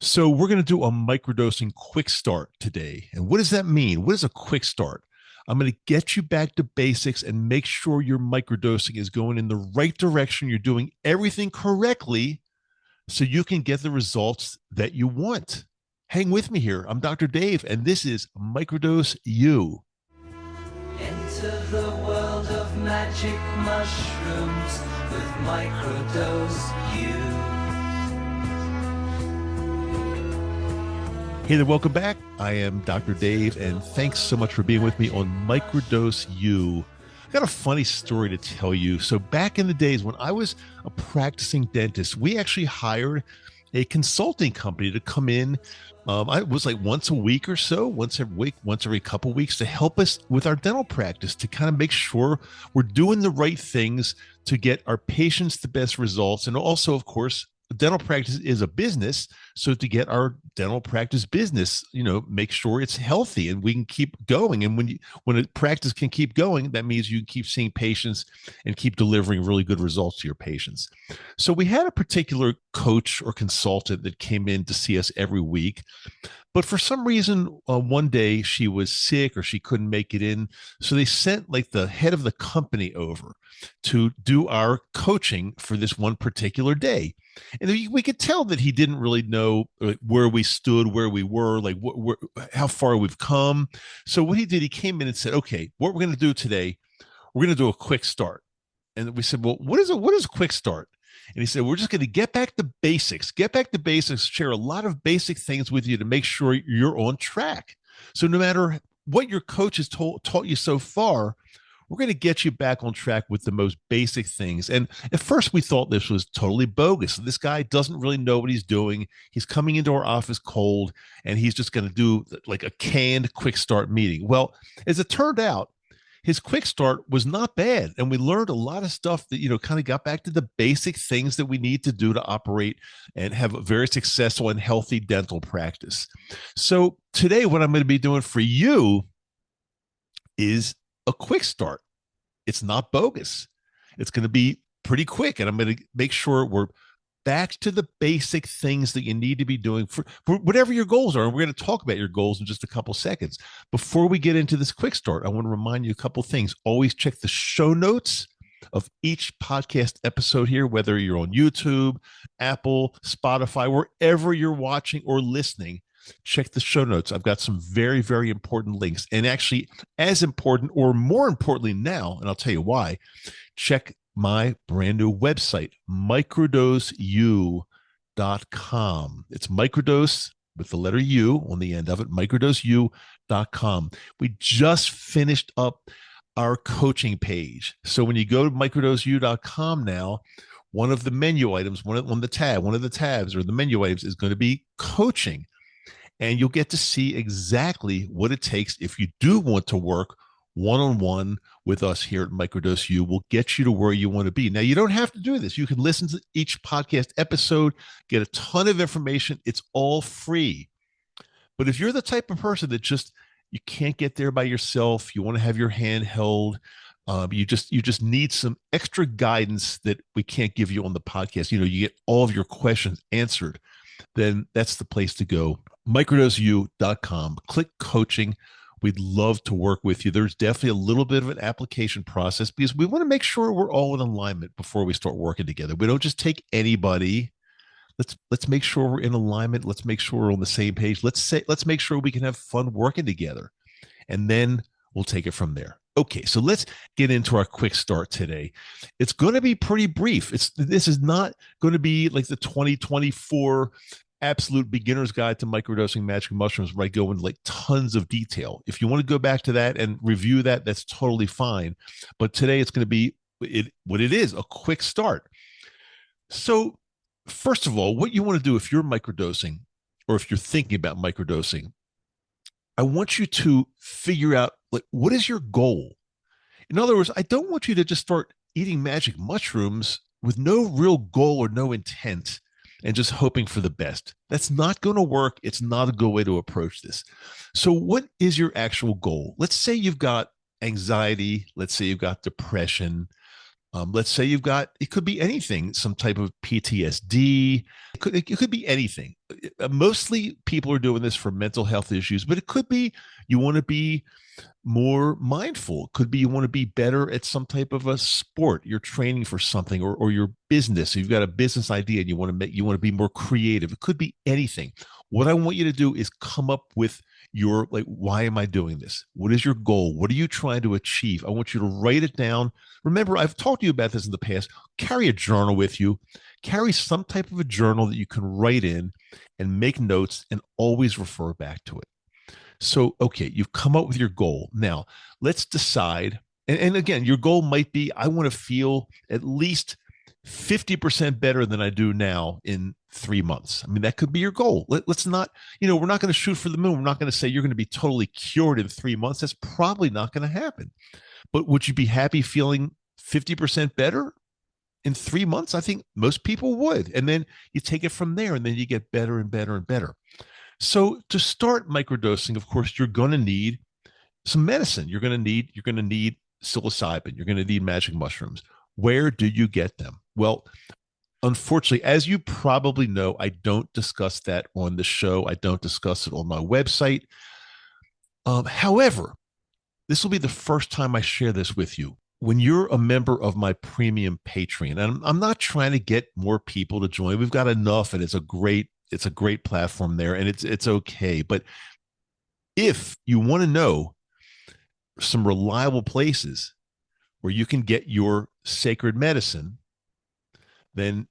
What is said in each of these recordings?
So we're going to do a microdosing quick start today. And what does that mean? What is a quick start? I'm going to get you back to basics and make sure your microdosing is going in the right direction. You're doing everything correctly so you can get the results that you want. Hang with me here. I'm Dr. Dave, and this is Microdose U. Enter the world of magic mushrooms with Microdose U. Hey there, welcome back. I am Dr. Dave, and thanks so much for being with me on Microdose U. I got a funny story to tell you. So back in the days when I was a practicing dentist, we actually hired a consulting company to come in. I was like once a week or so, once every week, once every couple of weeks to help us with our dental practice to kind of make sure we're doing the right things to get our patients the best results. And also, of course, dental practice is a business. So to get our dental practice business, make sure it's healthy and we can keep going. And when a practice can keep going, that means you can keep seeing patients and keep delivering really good results to your patients. So we had a particular coach or consultant that came in to see us every week. But for some reason, one day she was sick or she couldn't make it in. So they sent like the head of the company over to do our coaching for this one particular day. And we could tell that he didn't really know where we stood, where we were, like how far we've come. So what he did, he came in and said, okay, what we're going to do today, we're going to do a quick start. And we said, well, what is a quick start? And he said, we're just going to get back to basics, share a lot of basic things with you to make sure you're on track. So no matter what your coach has taught you so far, we're going to get you back on track with the most basic things. And at first we thought this was totally bogus. This guy doesn't really know what he's doing. He's coming into our office cold and he's just going to do like a canned quick start meeting. Well, as it turned out, his quick start was not bad. And we learned a lot of stuff that, kind of got back to the basic things that we need to do to operate and have a very successful and healthy dental practice. So today, what I'm going to be doing for you is a quick start. It's not bogus. It's going to be pretty quick. And I'm going to make sure we're back to the basic things that you need to be doing for whatever your goals are. And we're going to talk about your goals in just a couple seconds. Before we get into this quick start, I want to remind you a couple things. Always check the show notes of each podcast episode here, whether you're on YouTube, Apple, Spotify, wherever you're watching or listening. Check the show notes. I've got some very, very important links. And actually, as important or more importantly now, and I'll tell you why, check my brand new website, microdoseu.com. It's microdose with the letter U on the end of it, microdoseu.com. We just finished up our coaching page. So when you go to microdoseu.com now, one of the menu items, one of the tabs or the menu items is going to be coaching. And you'll get to see exactly what it takes if you do want to work one-on-one with us here at Microdose U. We'll get you to where you want to be. Now, you don't have to do this. You can listen to each podcast episode, get a ton of information. It's all free. But if you're the type of person that you can't get there by yourself, you want to have your hand held, you just need some extra guidance that we can't give you on the podcast. You get all of your questions answered, then that's the place to go. Microdoseu.com. Click coaching. We'd love to work with you. There's definitely a little bit of an application process because we want to make sure we're all in alignment before we start working together. We don't just take anybody. Let's make sure we're in alignment. Let's make sure we're on the same page. Let's make sure we can have fun working together. And then we'll take it from there. Okay, so let's get into our quick start today. It's going to be pretty brief. This is not going to be like the 2024 absolute beginner's guide to microdosing magic mushrooms where I go into like tons of detail. If you want to go back to that and review that, that's totally fine. But today it's going to be what it is, a quick start. So first of all, what you want to do if you're microdosing or if you're thinking about microdosing, I want you to figure out like what is your goal? In other words, I don't want you to just start eating magic mushrooms with no real goal or no intent and just hoping for the best. That's not going to work. It's not a good way to approach this. So what is your actual goal? Let's say you've got anxiety. Let's say you've got depression. Let's say you've got, it could be anything, some type of PTSD. It could be anything. Mostly people are doing this for mental health issues, but it could be you want to be more mindful. It could be you want to be better at some type of a sport. You're training for something, or your business. You've got a business idea and you want to be more creative. It could be anything. What I want you to do is come up with your, like, why am I doing this? What is your goal? What are you trying to achieve? I want you to write it down. Remember, I've talked to you about this in the past. Carry a journal with you. Carry some type of a journal that you can write in and make notes and always refer back to it. So, okay, you've come up with your goal. Now, let's decide. And again, your goal might be, I want to feel at least 50% better than I do now in 3 months. I mean, that could be your goal. Let's not, we're not going to shoot for the moon. We're not going to say you're going to be totally cured in 3 months. That's probably not going to happen. But would you be happy feeling 50% better in 3 months? I think most people would. And then you take it from there, and then you get better and better and better. So to start microdosing, of course, you're going to need some medicine. You're going to need psilocybin. You're going to need magic mushrooms. Where do you get them? Well, unfortunately, as you probably know, I don't discuss that on the show. I don't discuss it on my website. However, this will be the first time I share this with you. When you're a member of my premium Patreon, and I'm not trying to get more people to join. We've got enough, and it's a great platform there, and it's okay. But if you want to know some reliable places where you can get your sacred medicine, then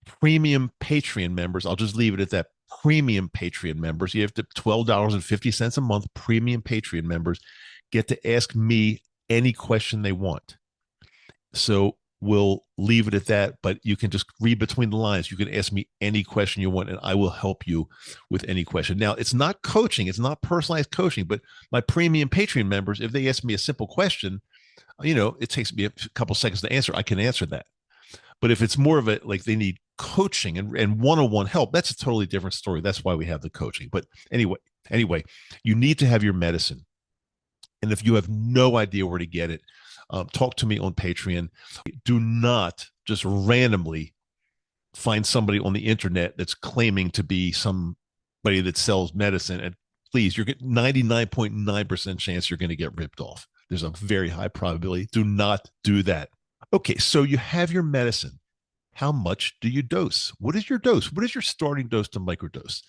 premium Patreon members, I'll just leave it at that. Premium Patreon members, you have to $12.50 a month. Premium Patreon members get to ask me any question they want. So we'll leave it at that, but you can just read between the lines. You can ask me any question you want, and I will help you with any question. Now, it's not coaching. It's not personalized coaching, but my premium Patreon members, if they ask me a simple question, it takes me a couple seconds to answer. I can answer that. But if it's more of a, like, they need coaching and one-on-one help, that's a totally different story. That's why we have the coaching. But anyway, you need to have your medicine. And if you have no idea where to get it, talk to me on Patreon. Do not just randomly find somebody on the internet that's claiming to be somebody that sells medicine. And please, you're getting 99.9% chance you're going to get ripped off. There's a very high probability. Do not do that. Okay, so you have your medicine. How much do you dose? What is your dose? What is your starting dose to microdose?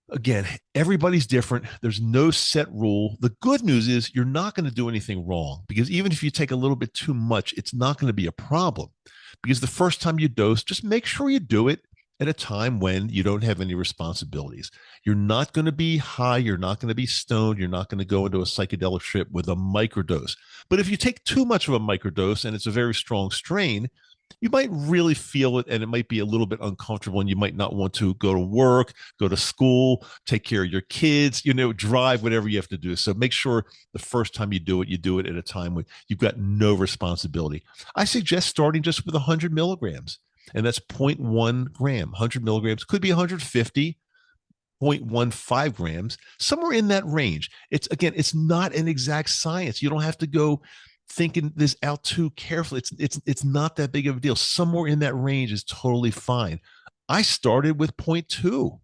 Again, everybody's different. There's no set rule. The good news is you're not going to do anything wrong, because even if you take a little bit too much, it's not going to be a problem. Because the first time you dose, just make sure you do it at a time when you don't have any responsibilities. You're not going to be high. You're not going to be stoned. You're not going to go into a psychedelic trip with a microdose. But if you take too much of a microdose and it's a very strong strain, you might really feel it, and it might be a little bit uncomfortable, and you might not want to go to work, go to school, take care of your kids, drive, whatever you have to do. So make sure the first time you do it at a time when you've got no responsibility. I suggest starting just with 100 milligrams, and that's 0.1 gram. 100 milligrams could be 150, 0.15 grams, somewhere in that range. It's not an exact science. You don't have to go thinking this out too carefully. It's not that big of a deal. Somewhere in that range is totally fine. I started with 0.2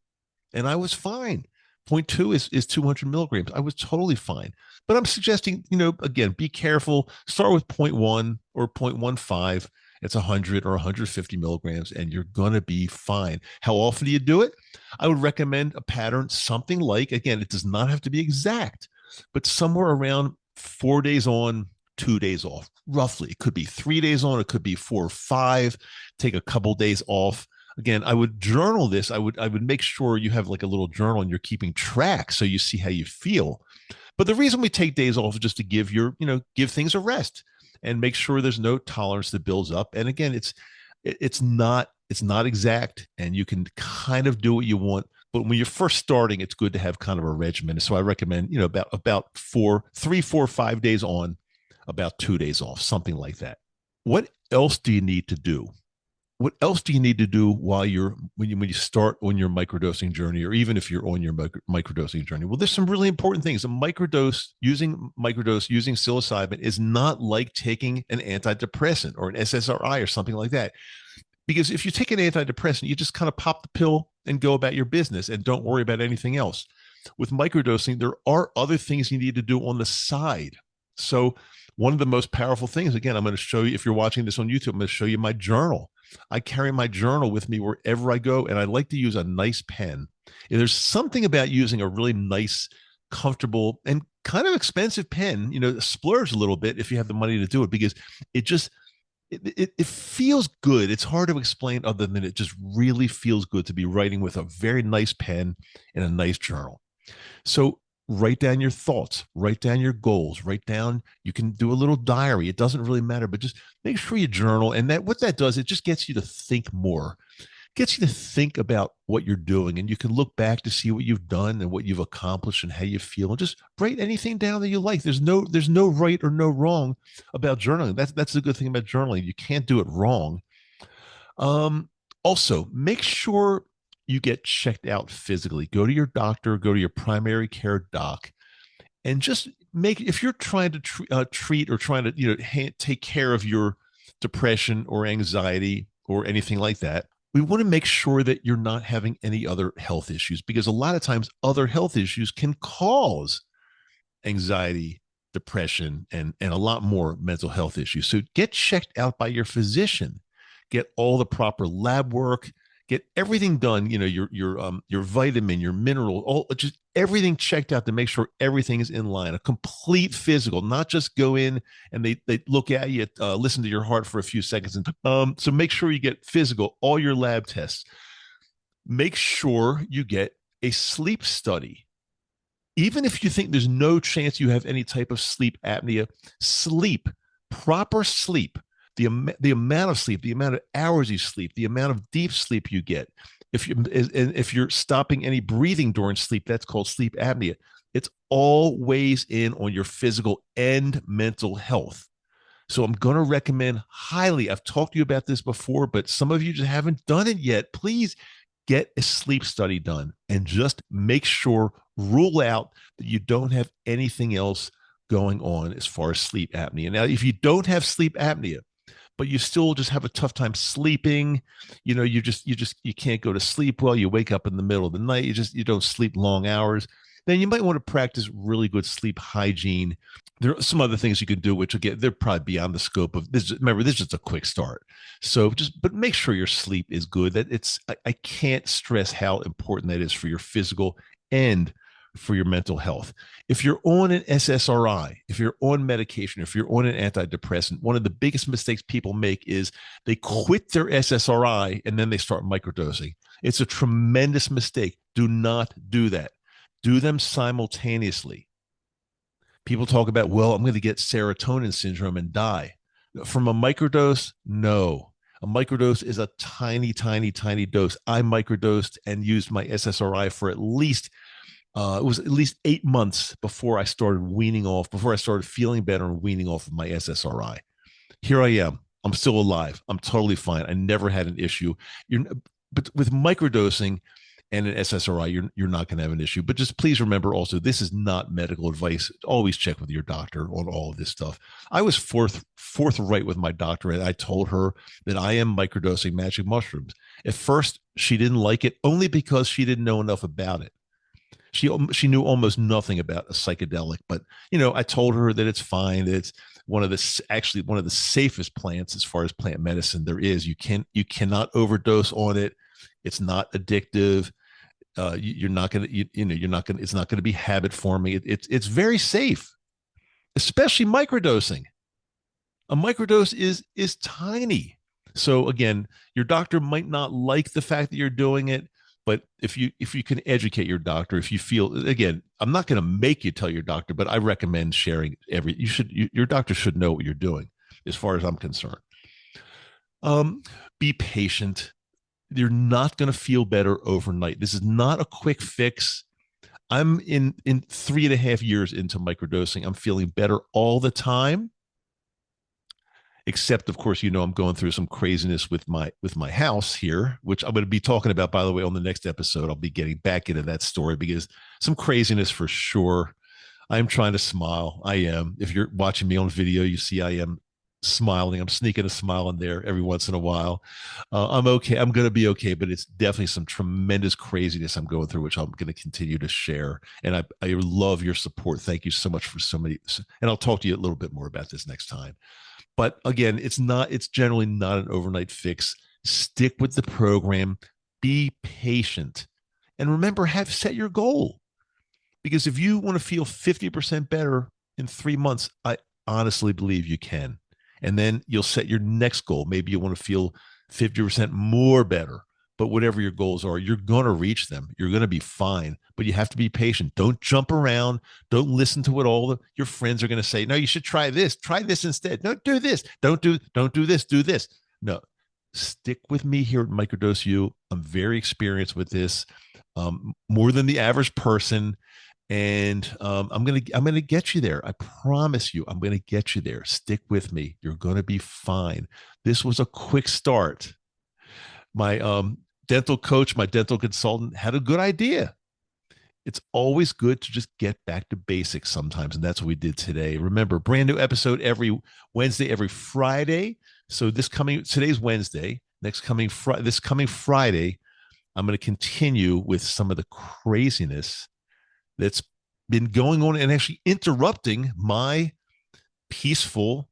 and I was fine. 0.2 is 200 milligrams. I was totally fine. But I'm suggesting, again, be careful. Start with 0.1 or 0.15. It's 100 or 150 milligrams, and you're going to be fine. How often do you do it? I would recommend a pattern, something like, again, it does not have to be exact, but somewhere around 4 days on, 2 days off, roughly. It could be 3 days on, it could be 4 or 5. Take a couple days off. Again, I would journal this. I would make sure you have like a little journal and you're keeping track so you see how you feel. But the reason we take days off is just to give give things a rest and make sure there's no tolerance that builds up. And again, it's not exact, and you can kind of do what you want. But when you're first starting, it's good to have kind of a regimen. So I recommend, about 3, 4, 5 days on, about 2 days off, something like that. What else do you need to do? what else do you need to do while you're when you start on your microdosing journey, or even if you're on your microdosing journey? Well, there's some really important things. A microdose using psilocybin is not like taking an antidepressant or an SSRI or something like that. Because if you take an antidepressant, you just kind of pop the pill and go about your business and don't worry about anything else. With microdosing, there are other things you need to do on the side. So one of the most powerful things, again, I'm going to show you, if you're watching this on YouTube, I'm going to show you my journal. I carry my journal with me wherever I go, and I like to use a nice pen. And there's something about using a really nice, comfortable, and kind of expensive pen, splurge a little bit if you have the money to do it, because it just it feels good. It's hard to explain other than it just really feels good to be writing with a very nice pen and a nice journal. So write down your thoughts, write down your goals, write down, you can do a little diary. It doesn't really matter, but just make sure you journal. And that what that does, it just gets you to think more, gets you to think about what you're doing. And you can look back to see what you've done and what you've accomplished and how you feel. And just write anything down that you like. There's no right or no wrong about journaling. That's the good thing about journaling. You can't do it wrong. Also, make sure you get checked out physically. Go to your doctor, go to your primary care doc, and just if you're trying to treat or trying to take care of your depression or anxiety or anything like that, we want to make sure that you're not having any other health issues, because a lot of times other health issues can cause anxiety, depression, and a lot more mental health issues. So get checked out by your physician, get all the proper lab work, get everything done, your vitamin, your mineral, just everything checked out to make sure everything is in line. A complete physical, not just go in and they look at you, listen to your heart for a few seconds. And so make sure you get physical, all your lab tests. Make sure you get a sleep study. Even if you think there's no chance you have any type of sleep apnea, proper sleep, the amount of sleep, the amount of hours you sleep, the amount of deep sleep you get. If you're stopping any breathing during sleep, that's called sleep apnea. It's all weighs in on your physical and mental health. So I'm going to recommend highly, I've talked to you about this before, but some of you just haven't done it yet. Please get a sleep study done and just make sure, rule out that you don't have anything else going on as far as sleep apnea. Now, if you don't have sleep apnea, but you still just have a tough time sleeping, you can't go to sleep well, you wake up in the middle of the night, you don't sleep long hours, then you might want to practice really good sleep hygiene. There are some other things you can do, which again, they're probably beyond the scope of this. Remember, this is just a quick start. So but make sure your sleep is good. I can't stress how important that is for your physical and for your mental health. If you're on an SSRI, if you're on medication, if you're on an antidepressant, one of the biggest mistakes people make is they quit their SSRI and then they start microdosing. It's a tremendous mistake. Do not do that. Do them simultaneously. People talk about, well, I'm going to get serotonin syndrome and die. From a microdose, no. A microdose is a tiny, tiny, tiny dose. I microdosed and used my SSRI for it was at least 8 months before I started feeling better and weaning off of my SSRI. Here I am. I'm still alive. I'm totally fine. I never had an issue. But with microdosing and an SSRI, you're not going to have an issue. But just please remember also, this is not medical advice. Always check with your doctor on all of this stuff. I was forthright with my doctor, and I told her that I am microdosing magic mushrooms. At first, she didn't like it, only because she didn't know enough about it. She knew almost nothing about a psychedelic, but I told her that it's fine. That it's one of the safest plants as far as plant medicine there is. You cannot overdose on it. It's not addictive. You're not gonna it's not gonna be habit forming. It's very safe, especially microdosing. A microdose is tiny. So again, your doctor might not like the fact that you're doing it. But if you can educate your doctor, if you feel, again, I'm not going to make you tell your doctor, but I recommend sharing your doctor should know what you're doing as far as I'm concerned. Be patient. You're not going to feel better overnight. This is not a quick fix. I'm in 3.5 years into microdosing. I'm feeling better all the time. except of course, I'm going through some craziness with my house here, which I'm going to be talking about, by the way, on the next episode. I'll be getting back into that story because some craziness for sure. I'm trying to smile. I am. If you're watching me on video, you see I am smiling. I'm sneaking a smile in there every once in a while. I'm okay. I'm going to be okay, but it's definitely some tremendous craziness I'm going through, which I'm going to continue to share. And I love your support. Thank you so much for so many. And I'll talk to you a little bit more about this next time. But again, it's generally not an overnight fix. Stick with the program, be patient, and remember, have set your goal. Because if you want to feel 50% better in 3 months, I honestly believe you can. And then you'll set your next goal. Maybe you want to feel 50% more better. But whatever your goals are, you're going to reach them. You're going to be fine. But you have to be patient. Don't jump around. Don't listen to what your friends are going to say. No, you should try this. Try this instead. No, do this. Don't do this. Do this. No, stick with me here at Microdose U. I'm very experienced with this, more than the average person. And I'm gonna get you there. I promise you, I'm gonna get you there. Stick with me. You're gonna be fine. This was a quick start. My dental coach, my dental consultant, had a good idea. It's always good to just get back to basics sometimes, and that's what we did today. Remember, brand new episode every Wednesday, every Friday. So today's Wednesday. This coming Friday, I'm going to continue with some of the craziness that's been going on and actually interrupting my peaceful,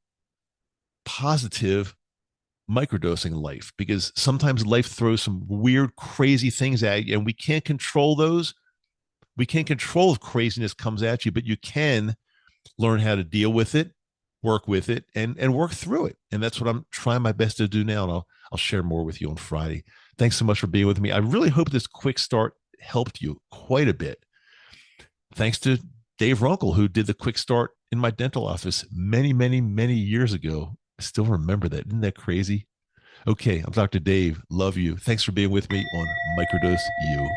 positive microdosing life, because sometimes life throws some weird, crazy things at you and we can't control those. We can't control if craziness comes at you, but you can learn how to deal with it, work with it, and work through it. And that's what I'm trying my best to do now. And I'll share more with you on Friday. Thanks so much for being with me. I really hope this quick start helped you quite a bit. Thanks to Dave Runkle, who did the quick start in my dental office many, many, many years ago. I still remember that. Isn't that crazy? Okay, I'm Dr. Dave. Love you. Thanks for being with me on Microdose U.